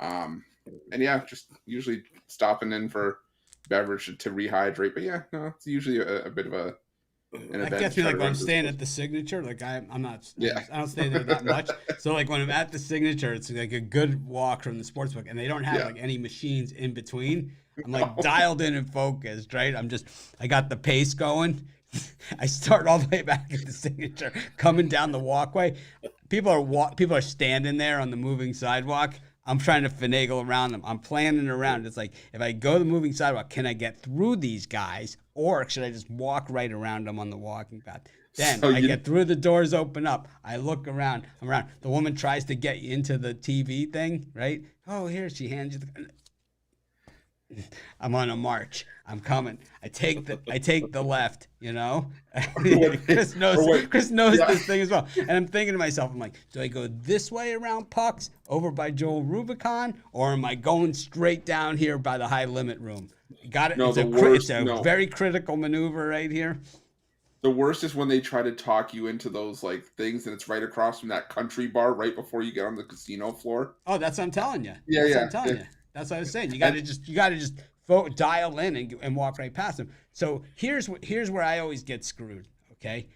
And yeah, just usually stopping in for beverage to rehydrate. But yeah, no, it's usually a bit of an event. That gets me like when I'm staying at the Signature. Like I'm not. Yeah. I don't stay there that much. So like when I'm at the Signature, it's like a good walk from the sports book, and they don't have like any machines in between. I'm like dialed in and focused, right? I got the pace going. I start all the way back at the Signature, coming down the walkway. People are standing there on the moving sidewalk. I'm trying to finagle around them. I'm planning around. It's like, if I go the moving sidewalk, can I get through these guys, or should I just walk right around them on the walking path? Then I get through, the doors open up. I look around. I'm around. The woman tries to get you into the TV thing, right? Oh, here, she hands you the... I'm on a march. I'm coming. I take the left, Chris knows this thing as well. And I'm thinking to myself, I'm like, do I go this way around Pucks over by Joel Rubicon, or am I going straight down here by the high limit room? Got it? No, it's a very critical maneuver right here. The worst is when they try to talk you into those like things, and it's right across from that country bar right before you get on the casino floor. Oh, that's what I'm telling you. Yeah. That's what I was saying. You got to just dial in and walk right past them. So here's where I always get screwed. Okay,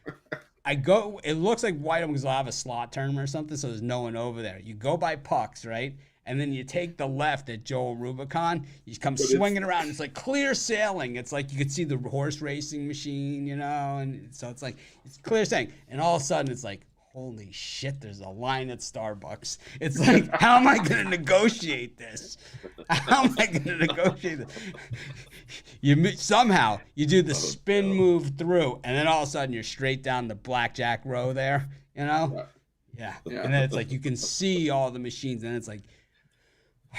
it looks like White Oaks will have a slot tournament or something, so there's no one over there. You go by Pucks, right? And then you take the left at Joel Rubicon. You come swinging around. It's like clear sailing. It's like you could see the horse racing machine, and so it's like it's clear sailing. And all of a sudden, it's like, holy shit, there's a line at Starbucks. It's like, how am I going to negotiate this? How am I going to negotiate this? Somehow, you do the spin move through, and then all of a sudden, you're straight down the blackjack row there, Yeah. And then it's like, you can see all the machines, and it's like,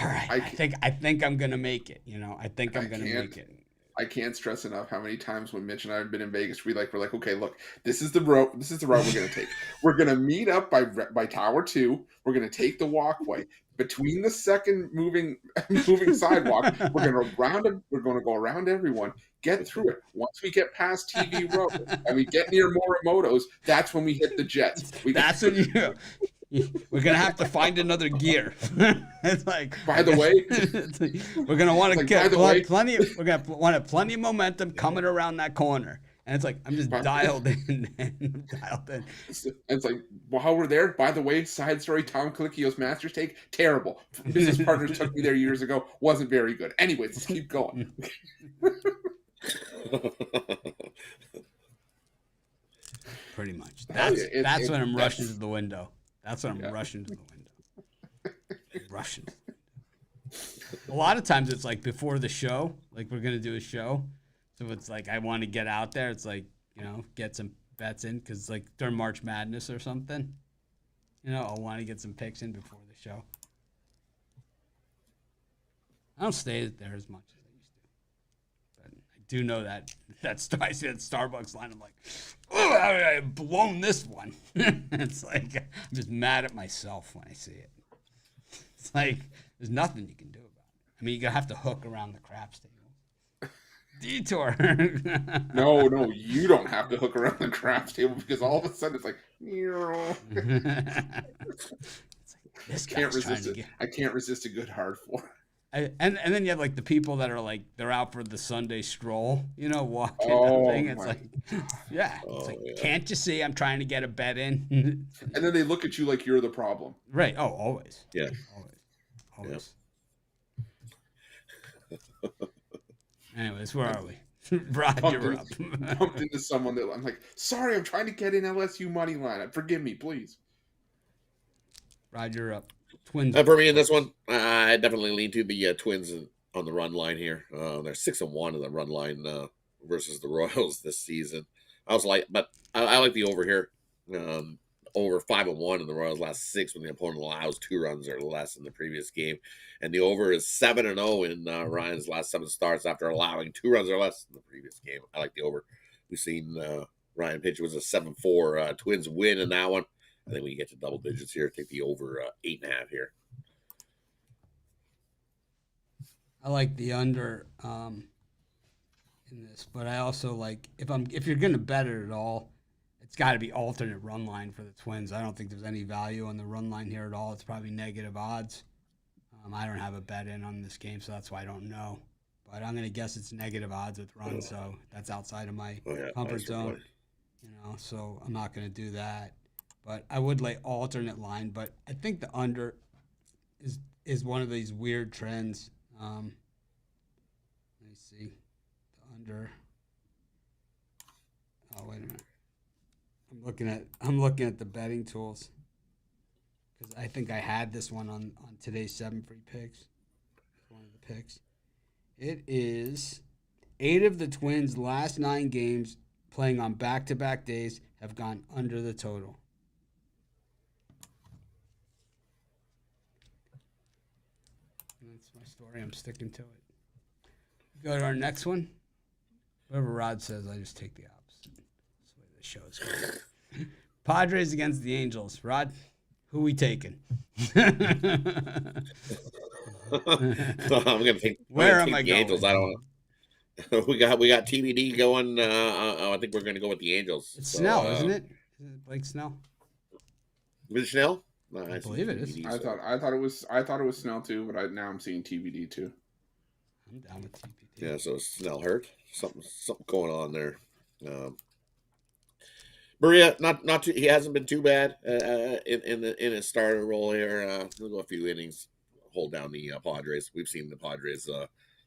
all right, I think I'm going to make it, I think I'm going to make it. I can't stress enough how many times when Mitch and I have been in Vegas, we're like, okay, look, this is the route we're going to take. We're going to meet up by Tower 2. We're going to take the walkway between the second moving sidewalk. We're going to go around everyone, get through it. Once we get past TV Road and we get near Morimoto's, that's when we hit the Jets. That's when we're gonna have to find another gear. It's like, by the way, we're gonna want to get plenty. We're gonna want to have plenty of momentum coming around that corner, and it's like I'm just dialed in. It's like, while we're there, by the way, side story: Tom Colicchio's Masters take, terrible. Business partners took me there years ago, wasn't very good. Anyways, let's keep going. Pretty much. That's when I'm rushing to the window. That's when I'm rushing to the window. Rushing. A lot of times it's like before the show, like we're gonna do a show, so it's like I want to get out there. It's like get some bets in because like during March Madness or something, I'll want to get some picks in before the show. I don't stay there as much as I used to, but I do know that I see that Starbucks line. I'm like, oh, I've blown this one. It's like I'm just mad at myself when I see it. It's like there's nothing you can do about it. I mean, you're gonna have to hook around the craps table. Detour. No, you don't have to hook around the craps table because all of a sudden it's like, this can't resist it. I can't resist a good hard four. And then you have like the people that are like they're out for the Sunday stroll, walking Oh, that thing. It's like, can't you see I'm trying to get a bet in? And then they look at you like you're the problem. Right. Oh, always. Yeah. Always. Anyways, where are we? Rod, you're up. Bumped into someone that I'm like, sorry, I'm trying to get in LSU money line. Forgive me, please. Rod, you're up. Twins. For me in this one, I definitely lean to the Twins on the run line here. They're 6-1 in the run line versus the Royals this season. I like the over here. Over 5-1 in the Royals' last 6 when the opponent allows 2 runs or less in the previous game, and the over is 7-0 in Ryan's last 7 starts after allowing 2 runs or less in the previous game. I like the over. We've seen Ryan pitch was a 7-4 Twins win in that one. I think when you get to double digits here, take the over 8.5 here. I like the under in this, but I also like if you're gonna bet it at all, it's got to be alternate run line for the Twins. I don't think there's any value on the run line here at all. It's probably negative odds. I don't have a bet in on this game, so that's why I don't know. But I'm gonna guess it's negative odds with runs, so that's outside of my comfort zone. So I'm not gonna do that. But I would lay alternate line, but I think the under is one of these weird trends. Let me see. The under. Oh, wait a minute. I'm looking at the betting tools. Because I think I had this one on today's 7 free picks. One of the picks. It is 8 of the Twins' last 9 games playing on back-to-back days have gone under the total. That's my story. I'm sticking to it. Go to our next one. Whatever Rod says, I just take the opposite. That's the way the show is going. Padres against the Angels. Rod, who we taking? I'm gonna take. Where am I the going? Angels. I don't know. We got TBD going. I think we're gonna go with the Angels. It's Snell, isn't it? Is it Blake Snell? Is it Snell? No, I believe it is. I thought it was Snell too, but now I'm seeing TBD too. I'm down with TBD. Yeah, so Snell hurt. Something going on there. Maria, not too. He hasn't been too bad in his starter role here. He'll go a few innings, hold down the Padres. We've seen the Padres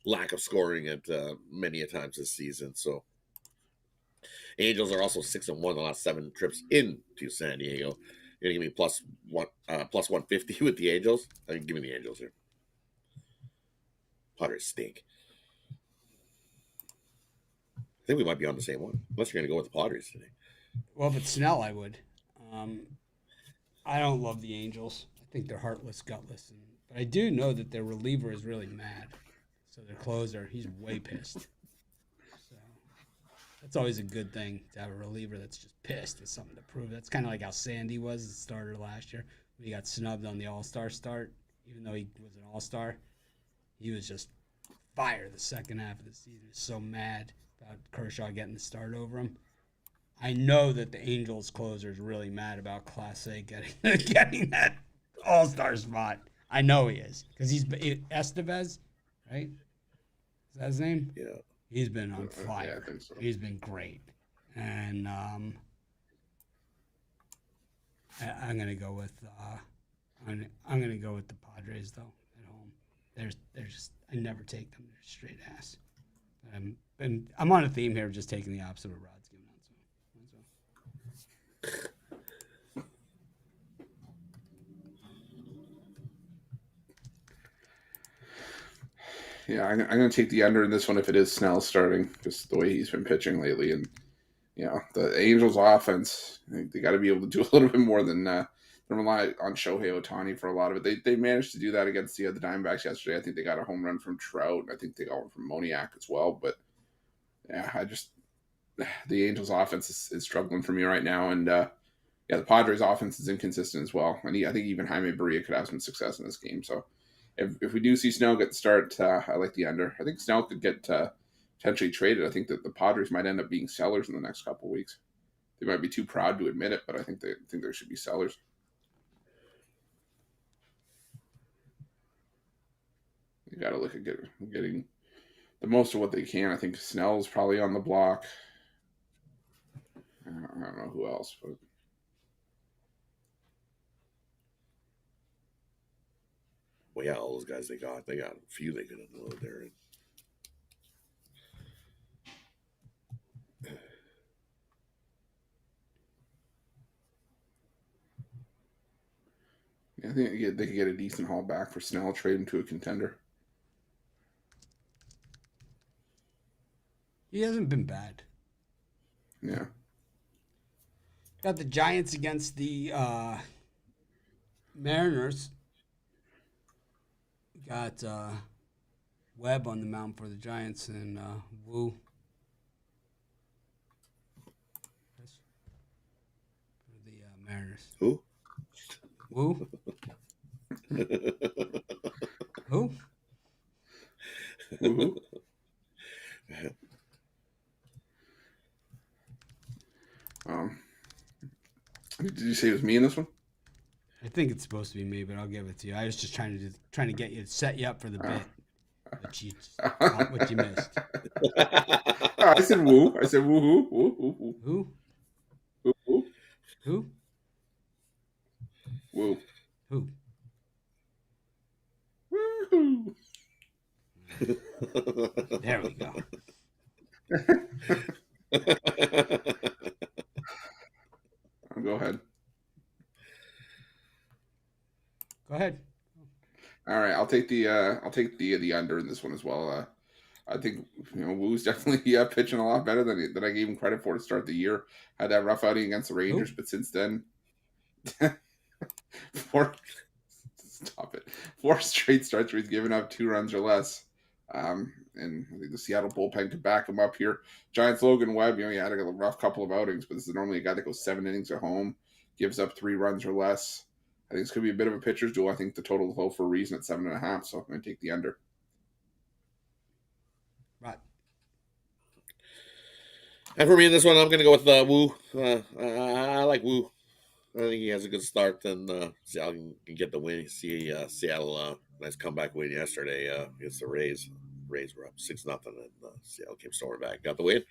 lack of scoring at many a times this season. So Angels are also 6-1 the last 7 trips into San Diego. You're gonna give me plus 150 with the Angels. Give me the Angels here. Padres stink. I think we might be on the same one, unless you're gonna go with the Padres today. Well, if it's Snell, I would. I don't love the Angels. I think they're heartless, gutless. But I do know that their reliever is really mad. So their closer, he's way pissed. So that's always a good thing to have a reliever that's just pissed with something to prove. That's kind of like how Sandy was the starter last year when he got snubbed on the All-Star start. Even though he was an All-Star, he was just fire the second half of the season. He was so mad about Kershaw getting the start over him. I know that the Angels closer is really mad about Class A getting that All-Star spot. I know he is because he's Estevez, right? Is that his name? Yeah. He's been on fire. Yeah, I think so. He's been great, and I'm gonna go with I'm gonna go with the Padres though at home. They're just I never take them. They're straight ass. And I'm on a theme here of just taking the opposite of Rod's giving out. So. Yeah, I'm going to take the under in this one if it is Snell starting, just the way he's been pitching lately. And, the Angels offense, they got to be able to do a little bit more than rely on Shohei Ohtani for a lot of it. They managed to do that against the Diamondbacks yesterday. I think they got a home run from Trout. I think they got one from Moniak as well. But, yeah, the Angels offense is struggling for me right now. And, the Padres offense is inconsistent as well. And I think even Jaime Barria could have some success in this game. So if we do see Snell get the start, I like the under. I think Snell could get potentially traded. I think that the Padres might end up being sellers in the next couple of weeks. They might be too proud to admit it, but I think there should be sellers. You got to look at getting the most of what they can. I think Snell's probably on the block. I don't know who else, but. Well, yeah, all those guys they got a few they could unload there. I think they could get a decent haul back for Snell, trade him to a contender. He hasn't been bad. Yeah. Got the Giants against the Mariners. Got Webb on the mound for the Giants and Wu for the Mariners. Who? Wu? Who? Woo-hoo. Did you say it was me in this one? I think it's supposed to be me, but I'll give it to you. I was just trying to get you to set you up for the bit, what you missed. I said woo. I said woo-hoo. Woo-hoo. Who? Woo-hoo. Who? Woo. Who? Woo-hoo. There we go. Go ahead. Go ahead. All right, I'll take the under in this one as well. I think Woo's definitely pitching a lot better than I gave him credit for to start the year. Had that rough outing against the Rangers, but since then, four straight starts where he's given up 2 runs or less. And I think the Seattle bullpen could back him up here. Giants Logan Webb, he had a rough couple of outings, but this is normally a guy that goes 7 innings at home, gives up 3 runs or less. I think this could be a bit of a pitcher's duel. I think the total is low for a reason at 7.5, so I'm going to take the under. Right. And for me in this one, I'm going to go with Wu. I like Wu. I think he has a good start, and Seattle can get the win. You see Seattle, nice comeback win yesterday against the Rays. Rays were up 6-0, and Seattle came storming back, got the win.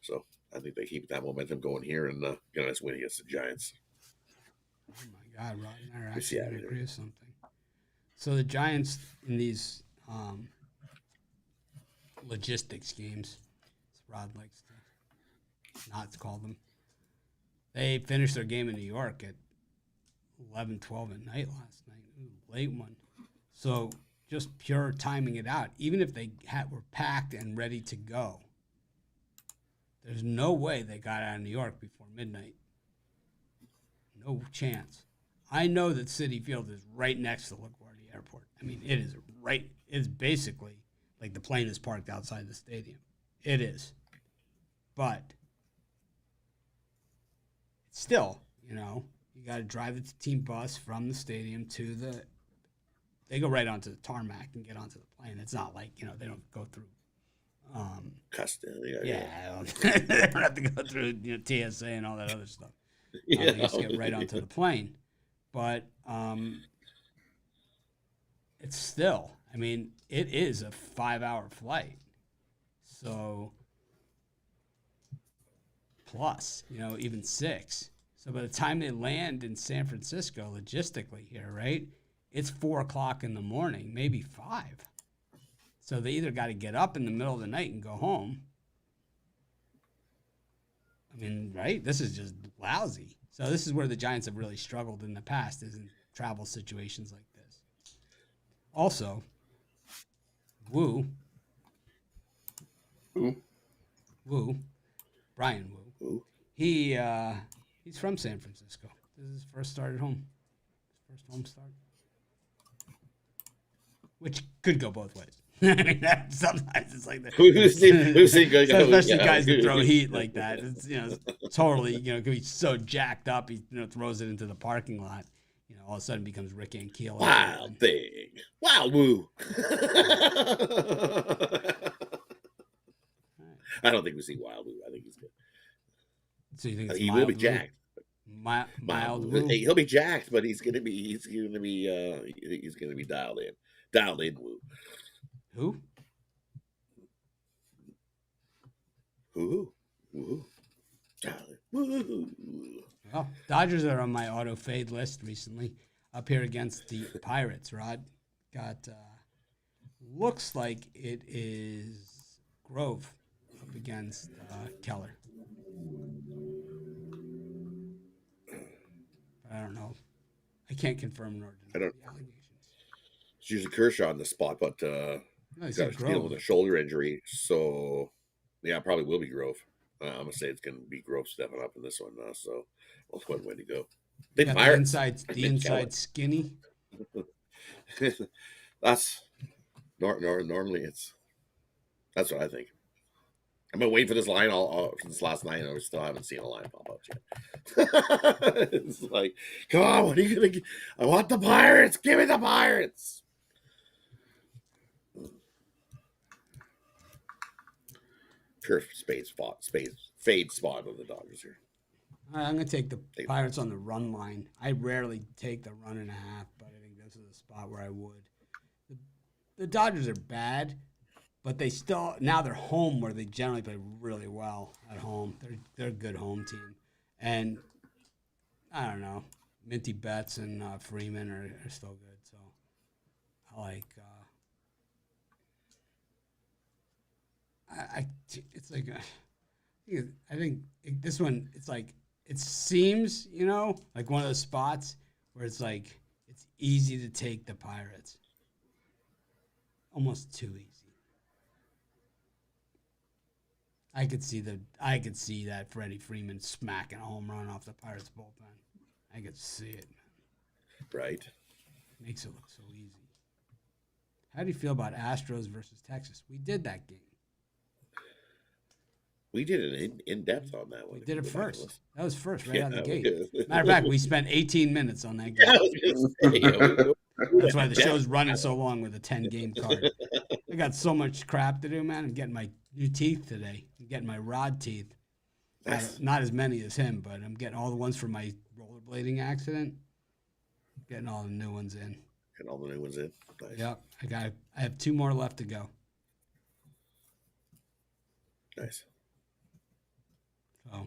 So I think they keep that momentum going here and get a nice win against the Giants. Oh my God, Rod and I are actually going to agree with something. So the Giants in these logistics games, as Rod likes to not call them, they finished their game in New York at 11:12 at night last night. Ooh, late one. So just pure timing it out. Even if they were packed and ready to go, there's no way they got out of New York before midnight. No chance. I know that Citi Field is right next to LaGuardia Airport. I mean, it is right. It's basically like the plane is parked outside the stadium. It is. But still, you got to drive the team bus from the stadium to the. They go right onto the tarmac and get onto the plane. It's not like they don't go through. Custom. Yeah, they don't have to go through TSA and all that other stuff. They just get right onto the plane. But it's still, I mean, it is a 5-hour flight. So plus, even 6. So by the time they land in San Francisco, logistically here, right, it's 4 o'clock in the morning, maybe 5. So they either got to get up in the middle of the night and go home. I mean, right? This is just lousy. So this is where the Giants have really struggled in the past, is in travel situations like this. Also, Woo. Ooh. Woo. Brian Woo. Ooh. He's from San Francisco. This is his first start at home. His first home start. Which could go both ways. I mean, sometimes it's like that. We've seen good Especially guys that throw heat like that. It's totally could be so jacked up. He throws it into the parking lot. All of a sudden becomes Rick Ankiel. Wild thing. Wild Woo. I don't think we see Wild Woo. I think he's good. So you think He will be jacked. Mild Woo? He'll be jacked, but he's gonna be dialed in. Dialed in Woo. Who? Woo. Woo. Woo. Well, Dodgers are on my auto fade list recently. Up here against the Pirates, Rod. Got looks like it is Grove up against Keller. But I don't know. I can't confirm nor deny the allegations. It's usually Kershaw on the spot, but he's got to deal with a shoulder injury. So, yeah, it probably will be Grove. I'm going to say it's going to be Grove stepping up in this one. So, that's one way to go. The inside skinny. That's normally that's what I think. I've been waiting for this line all since last night, and I still haven't seen a line pop out yet. It's like, come on, what are you going to get? I want the Pirates. Give me the Pirates. Pure fade spot on the Dodgers here. I'm going to take the Pirates on the run line. I rarely take the 1.5, but I think this is a spot where I would. The Dodgers are bad, but now they're home where they generally play really well at home. They're a good home team. And I don't know, Minty Betts and Freeman are still good. So I like it's like I think this one, it's like, it seems, like one of those spots where it's like it's easy to take the Pirates. Almost too easy. I could see that Freddie Freeman smacking a home run off the Pirates bullpen. I could see it, man. Right. Makes it look so easy. How do you feel about Astros versus Texas? We did that game. We did it in depth on that one. We did it first. That was first, right out of the gate. Did. Matter of fact, we spent 18 minutes on that game. That's why the show's running so long with a 10-game card. I got so much crap to do, man. I'm getting my new teeth today. I'm getting my rod teeth. Not as many as him, but I'm getting all the ones from my rollerblading accident. Getting all the new ones in. Getting all the new ones in. Nice. Yep. I have 2 more left to go. Nice. So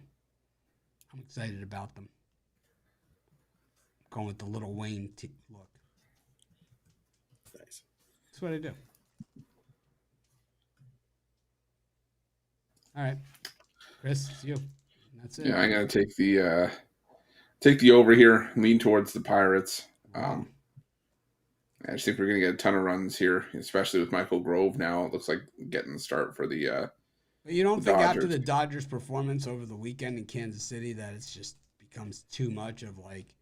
I'm excited about them. I'm going with the Little Wayne look. Nice. That's what I do. All right, Chris, it's you. That's it. Yeah, I'm gonna take the over here. Lean towards the Pirates. I just think we're gonna get a ton of runs here, especially with Michael Grove now. It looks like getting the start for the. But you don't think Dodgers. after the Dodgers' performance over the weekend in Kansas City that it's just becomes too much of like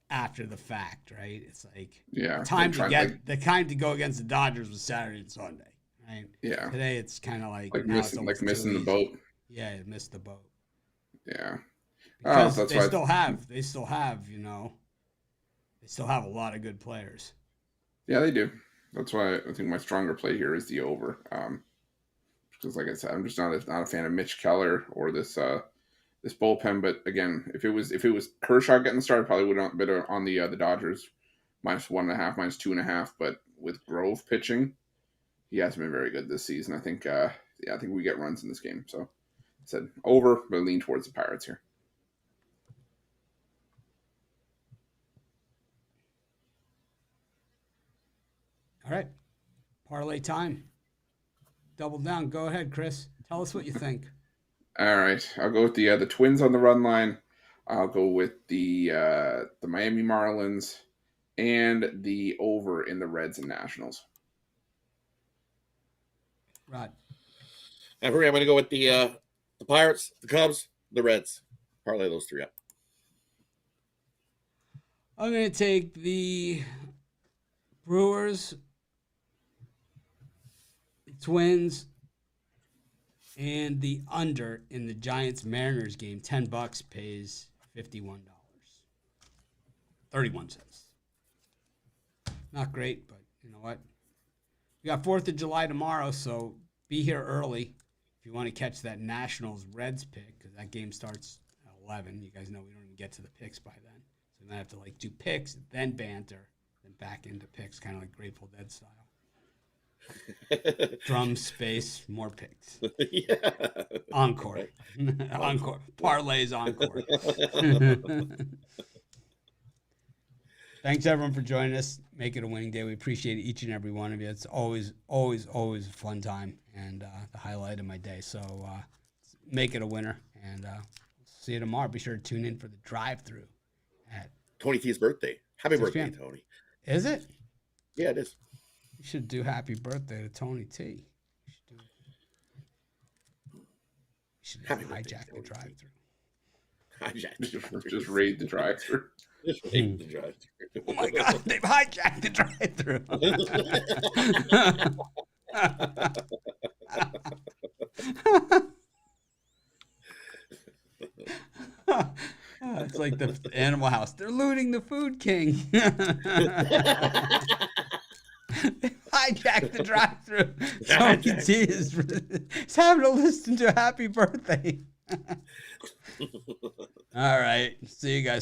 after the fact, right? It's like the time to go against the Dodgers was Saturday and Sunday, right? Yeah. Today it's kind of like missing the boat. Yeah, it missed the boat. Yeah. Because they still have they still have a lot of good players. Yeah, they do. That's why I think my stronger play here is the over. Because, like I said, I'm just not a fan of Mitch Keller or this bullpen. But again, if it was Kershaw getting the start, I probably would have been on the Dodgers -1.5, -2.5. But with Grove pitching, he hasn't been very good this season. I think I think we get runs in this game. So I said over, but lean towards the Pirates here. All right, parlay time. Double down. Go ahead, Chris. Tell us what you think. All right, I'll go with the Twins on the run line. I'll go with the Miami Marlins and the over in the Reds and Nationals. Rod. And for me, I'm going to go with the Pirates, the Cubs, the Reds. Parlay those three up. I'm going to take the Brewers, Twins, and the under in the Giants-Mariners game. $10 pays $51. 31 cents. Not great, but you know what? We got 4th of July tomorrow, so be here early if you want to catch that Nationals-Reds pick, because that game starts at 11. You guys know we don't even get to the picks by then. So we might have to do picks, then banter, then back into picks, kind of like Grateful Dead style. Drum space, more picks. Yeah. Encore. Encore. Parlays encore. Thanks, everyone, for joining us. Make it a winning day. We appreciate each and every one of you. It's always, always, always a fun time and the highlight of my day. So make it a winner, and see you tomorrow. Be sure to tune in for the drive-through at Tony T's birthday. Happy 6 birthday, p.m. Tony. Is it? Yeah, it is. You should do happy birthday to Tony T. You should hijack the drive-through. Just raid the drive-through. Just raid the drive-through. Oh my God, they've hijacked the drive-through. It's like the Animal House. They're looting the Food King. They hijacked the drive-through. Tony T is having to listen to Happy Birthday. All right. See you guys.